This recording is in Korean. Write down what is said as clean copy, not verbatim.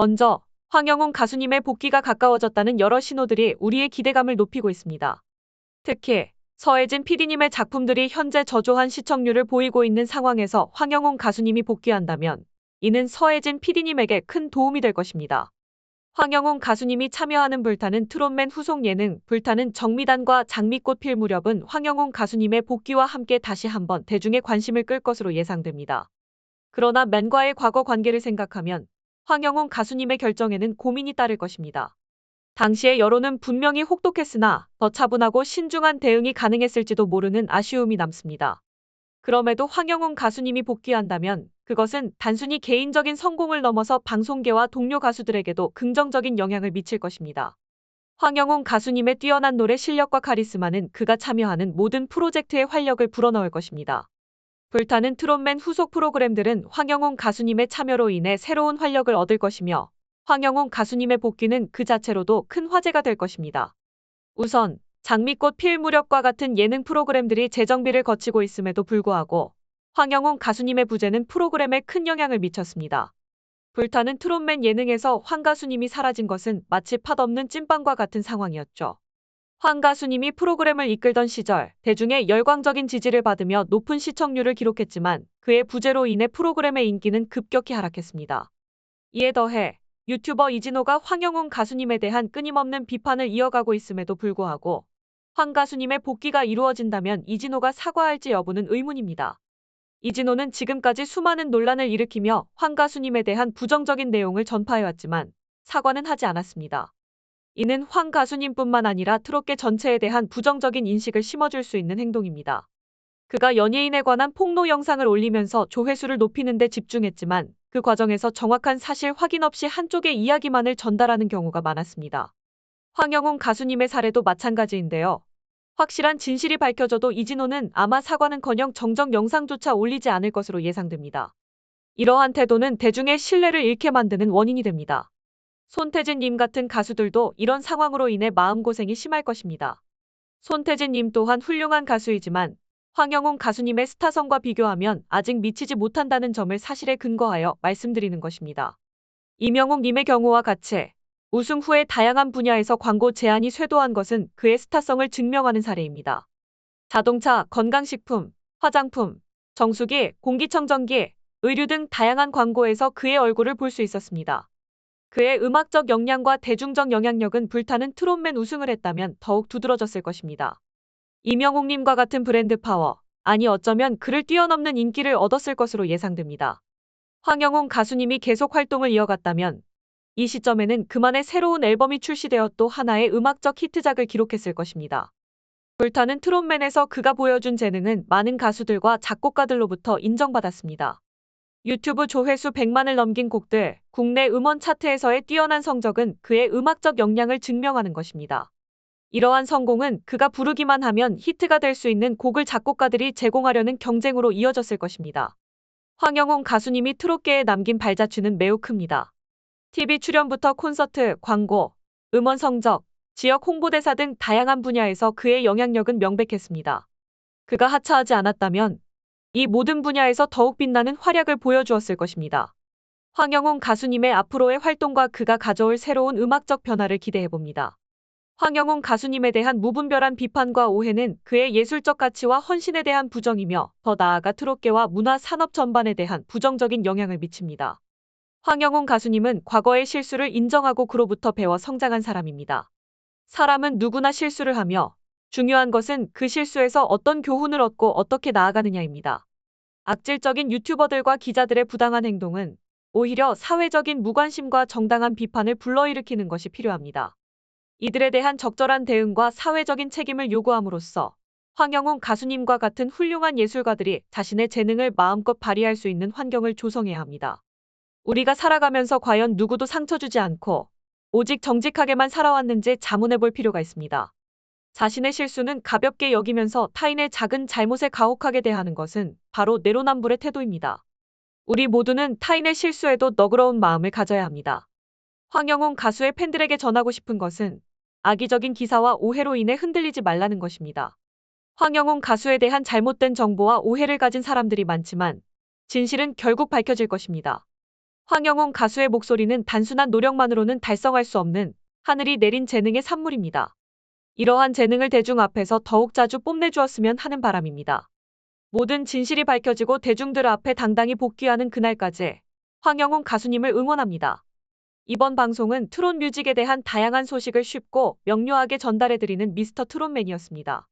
먼저 황영웅 가수님의 복귀가 가까워졌다는 여러 신호들이 우리의 기대감을 높이고 있습니다. 특히 서혜진 PD님의 작품들이 현재 저조한 시청률을 보이고 있는 상황에서 황영웅 가수님이 복귀한다면 이는 서혜진 PD님에게 큰 도움이 될 것입니다. 황영웅 가수님이 참여하는 불타는 트롯맨 후속 예능 불타는 정미단과 장미꽃 필 무렵은 황영웅 가수님의 복귀와 함께 다시 한번 대중의 관심을 끌 것으로 예상됩니다. 그러나 맨과의 과거 관계를 생각하면 황영웅 가수님의 결정에는 고민이 따를 것입니다. 당시의 여론은 분명히 혹독했으나 더 차분하고 신중한 대응이 가능했을지도 모르는 아쉬움이 남습니다. 그럼에도 황영웅 가수님이 복귀한다면 그것은 단순히 개인적인 성공을 넘어서 방송계와 동료 가수들에게도 긍정적인 영향을 미칠 것입니다. 황영웅 가수님의 뛰어난 노래 실력과 카리스마는 그가 참여하는 모든 프로젝트에 활력을 불어넣을 것입니다. 불타는 트롯맨 후속 프로그램들은 황영웅 가수님의 참여로 인해 새로운 활력을 얻을 것이며 황영웅 가수님의 복귀는 그 자체로도 큰 화제가 될 것입니다. 우선 장미꽃 필 무렵과 같은 예능 프로그램들이 재정비를 거치고 있음에도 불구하고 황영웅 가수님의 부재는 프로그램에 큰 영향을 미쳤습니다. 불타는 트롯맨 예능에서 황 가수님이 사라진 것은 마치 팥없는 찐빵과 같은 상황이었죠. 황 가수님이 프로그램을 이끌던 시절 대중의 열광적인 지지를 받으며 높은 시청률을 기록했지만 그의 부재로 인해 프로그램의 인기는 급격히 하락했습니다. 이에 더해 유튜버 이진호가 황영웅 가수님에 대한 끊임없는 비판을 이어가고 있음에도 불구하고 황 가수님의 복귀가 이루어진다면 이진호가 사과할지 여부는 의문입니다. 이진호는 지금까지 수많은 논란을 일으키며 황 가수님에 대한 부정적인 내용을 전파해왔지만 사과는 하지 않았습니다. 이는 황 가수님뿐만 아니라 트롯계 전체에 대한 부정적인 인식을 심어줄 수 있는 행동입니다. 그가 연예인에 관한 폭로 영상을 올리면서 조회수를 높이는 데 집중했지만 그 과정에서 정확한 사실 확인 없이 한쪽의 이야기만을 전달하는 경우가 많았습니다. 황영웅 가수님의 사례도 마찬가지인데요. 확실한 진실이 밝혀져도 이진호는 아마 사과는커녕 정정 영상조차 올리지 않을 것으로 예상됩니다. 이러한 태도는 대중의 신뢰를 잃게 만드는 원인이 됩니다. 손태진 님 같은 가수들도 이런 상황으로 인해 마음고생이 심할 것입니다. 손태진 님 또한 훌륭한 가수이지만 황영웅 가수님의 스타성과 비교하면 아직 미치지 못한다는 점을 사실에 근거하여 말씀드리는 것입니다. 이명웅 님의 경우와 같이 우승 후에 다양한 분야에서 광고 제안이 쇄도한 것은 그의 스타성을 증명하는 사례입니다. 자동차, 건강식품, 화장품, 정수기, 공기청정기, 의류 등 다양한 광고에서 그의 얼굴을 볼 수 있었습니다. 그의 음악적 역량과 대중적 영향력은 불타는 트롯맨 우승을 했다면 더욱 두드러졌을 것입니다. 이명웅님과 같은 브랜드 파워, 아니 어쩌면 그를 뛰어넘는 인기를 얻었을 것으로 예상됩니다. 황영웅 가수님이 계속 활동을 이어갔다면 이 시점에는 그만의 새로운 앨범이 출시되어 또 하나의 음악적 히트작을 기록했을 것입니다. 불타는 트롯맨에서 그가 보여준 재능은 많은 가수들과 작곡가들로부터 인정받았습니다. 유튜브 조회수 100만을 넘긴 곡들, 국내 음원 차트에서의 뛰어난 성적은 그의 음악적 역량을 증명하는 것입니다. 이러한 성공은 그가 부르기만 하면 히트가 될 수 있는 곡을 작곡가들이 제공하려는 경쟁으로 이어졌을 것입니다. 황영웅 가수님이 트롯계에 남긴 발자취는 매우 큽니다. TV 출연부터 콘서트, 광고, 음원 성적, 지역 홍보대사 등 다양한 분야에서 그의 영향력은 명백했습니다. 그가 하차하지 않았다면 이 모든 분야에서 더욱 빛나는 활약을 보여주었을 것입니다. 황영웅 가수님의 앞으로의 활동과 그가 가져올 새로운 음악적 변화를 기대해봅니다. 황영웅 가수님에 대한 무분별한 비판과 오해는 그의 예술적 가치와 헌신에 대한 부정이며 더 나아가 트롯계와 문화 산업 전반에 대한 부정적인 영향을 미칩니다. 황영웅 가수님은 과거의 실수를 인정하고 그로부터 배워 성장한 사람입니다. 사람은 누구나 실수를 하며 중요한 것은 그 실수에서 어떤 교훈을 얻고 어떻게 나아가느냐입니다. 악질적인 유튜버들과 기자들의 부당한 행동은 오히려 사회적인 무관심과 정당한 비판을 불러일으키는 것이 필요합니다. 이들에 대한 적절한 대응과 사회적인 책임을 요구함으로써 황영웅 가수님과 같은 훌륭한 예술가들이 자신의 재능을 마음껏 발휘할 수 있는 환경을 조성해야 합니다. 우리가 살아가면서 과연 누구도 상처 주지 않고 오직 정직하게만 살아왔는지 자문해 볼 필요가 있습니다. 자신의 실수는 가볍게 여기면서 타인의 작은 잘못에 가혹하게 대하는 것은 바로 내로남불의 태도입니다. 우리 모두는 타인의 실수에도 너그러운 마음을 가져야 합니다. 황영웅 가수의 팬들에게 전하고 싶은 것은 악의적인 기사와 오해로 인해 흔들리지 말라는 것입니다. 황영웅 가수에 대한 잘못된 정보와 오해를 가진 사람들이 많지만 진실은 결국 밝혀질 것입니다. 황영웅 가수의 목소리는 단순한 노력만으로는 달성할 수 없는 하늘이 내린 재능의 산물입니다. 이러한 재능을 대중 앞에서 더욱 자주 뽐내주었으면 하는 바람입니다. 모든 진실이 밝혀지고 대중들 앞에 당당히 복귀하는 그날까지 황영웅 가수님을 응원합니다. 이번 방송은 트롯 뮤직에 대한 다양한 소식을 쉽고 명료하게 전달해드리는 미스터 트롯맨이었습니다.